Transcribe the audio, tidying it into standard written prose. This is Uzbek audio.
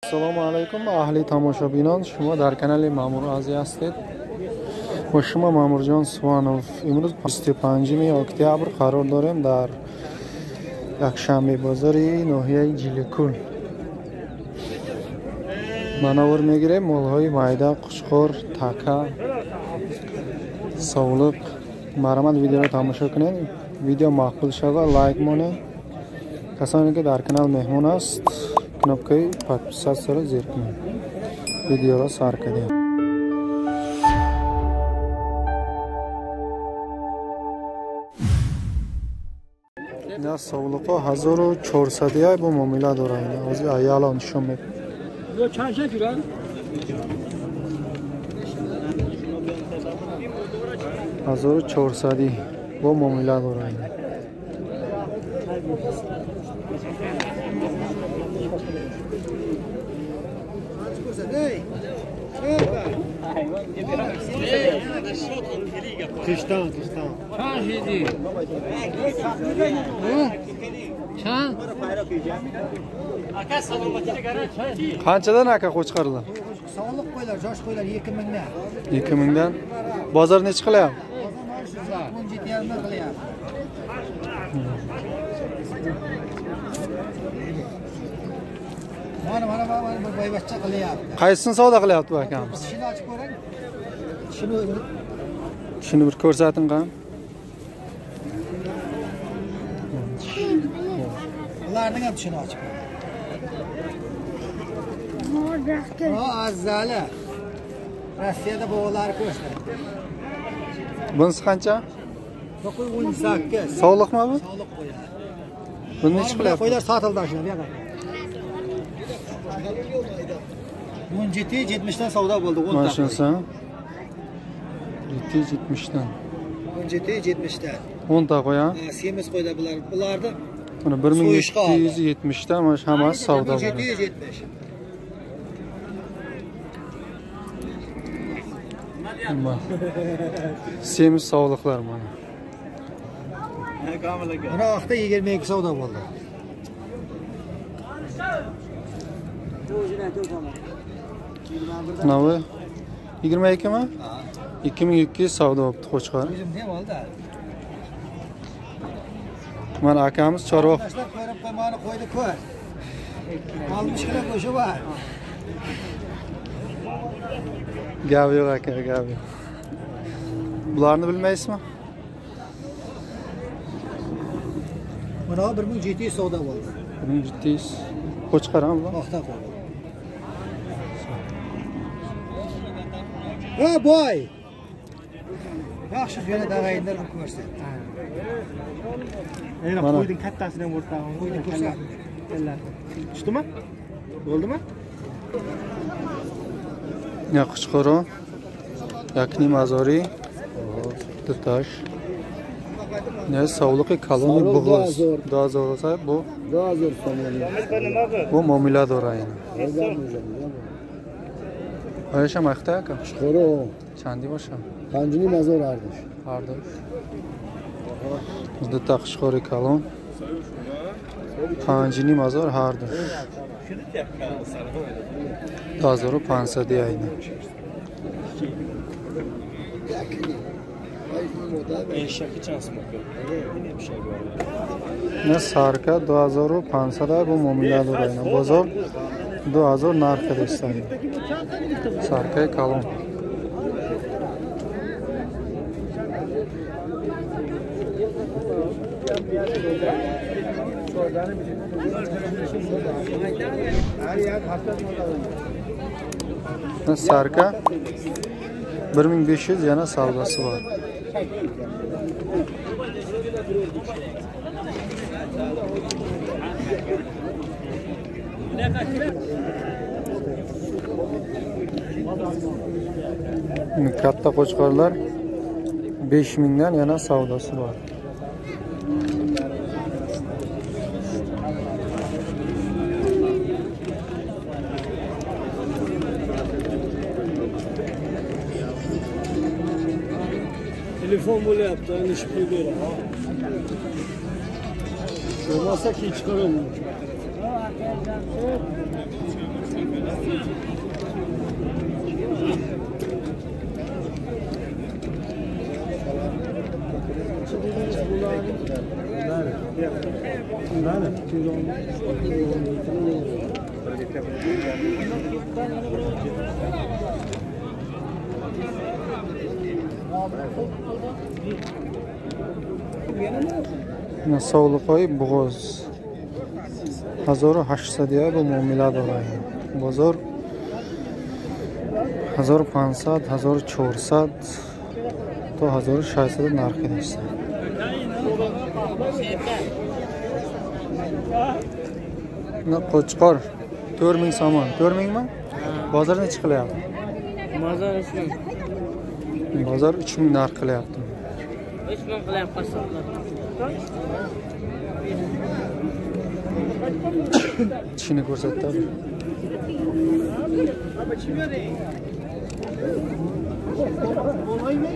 Assalomu alaykum ahli tomoshabinон, шумо дар канали Мамур Азия ҳастед. Ва шумо Мамурҷон Суванов. Имрӯз 25 октябр қарор дорем дар якшанбе бозори ноҳияи Ҷиликул. Манавр мегирем молҳои майда, қушқор, така, совлуқ. Марамад видеоро тамошо кунед. Видео мақбул шава, лайк монед. Касоне ки дар канал меҳмон аст, кнопкаи подписатсияро зер кунед. Видеоро сар кардем. Я совлуқо 1400 бо муомила дорад. Ози аяло нишон мед. Yo çan şey duran. 1400 бо муомила дорад. Kıştan. Çan şeydi. Çan. Aka salomatine gara çan. Qanchadan aka qo'chqarlar? Sog'liq qo'ylar, yosh qo'ylar 2000 dan. 2000 dan. Bozor necha qilyapti? 17,5 dan qilyapti. Mana bir boyvachcha qilyapti. Qaysini savdo qilyapti bu akamiz? Shuni ochib ko'ring. Shuni bir ko'rsating qani. Ularning ham shuni ochib ko'ring. O azali. Rossiyada bog'lar ko'rsa. Bunisi qancha? 918. Sog'liqmi bu? Sog'liq qo'ylar. Buni necha qilyapti? Qo'ylar sotildi shuna, bu yoqqa. 17-70 dan savdo bo'ldi, 10 ta. Mana shunisi. 770 dan. 17-70 dan. 10 ta qo'y ha? Semiz qo'ylar bularni. Buni 1770 dan mana hammasi savdo bo'ldi. 1770. Semiz sog'liqlar mana. Mana vaqtda 22 savdo bo'ldi. Navi 22 mi? 2200 savdo bo'libdi qo'chqor. O'zimda ham oldi. Mana akamiz chorvoq. Tashlab ko'rib qo'ymani qo'ydi ko'r. 60 kilo go'shi bor. Gap yo'q aka, gap yo'q. Bularni bilmaysizmi? Mana 1700 savdo bo'ldi. 1700 qo'chqor ham bu. Vaqtda qo'ydi. Ha boy. Yaxshi yana dag'ayinlar bir ko'rsat. Yana qo'yding kattasini ham o'rtog'im. Qo'ydi ko'rsat. Tushdimi? Bo'ldimi? Ya qo'chqoro. Yakni mazori. Tutash. Ne savluqi kaloni bo'g'oz. Dozor sahib bu. Dozor so'mali. Bu muomila dorayni. Ayşe maqta aka. Qo'chqoro. Chandi boshqa. Qanjini mazor ardish. Ardish. Bizda qo'chqori kalon. Qanjini mazor hardish. Dozori 500 deydi. Eşaki çansım yok. Ne sarka 2500 bu muomila dorayni. Bozor 2000 narxi istaydi. Sarka kalon. Sarka 1500 yana savdosi bor. Katta qo'chqorlar 5000 dan yana savdosi bor. Telefon böyle yaptı, aynı şıkkı böyle. Olmazsa ki çıkaralım. Nasovliqo'y Bo'g'oz 1800 bu muomala doradi. Bozor 1500, 1400 to 1600 narxi deyishdi. Qo'chqor 4000 so'm, 4000 mi? Bozor necha qilyapti? Bozor 3000. Bozor 3000 narx qilyapti. 3000 qilyapti. Tishini ko'rsatdi. Olmaymi?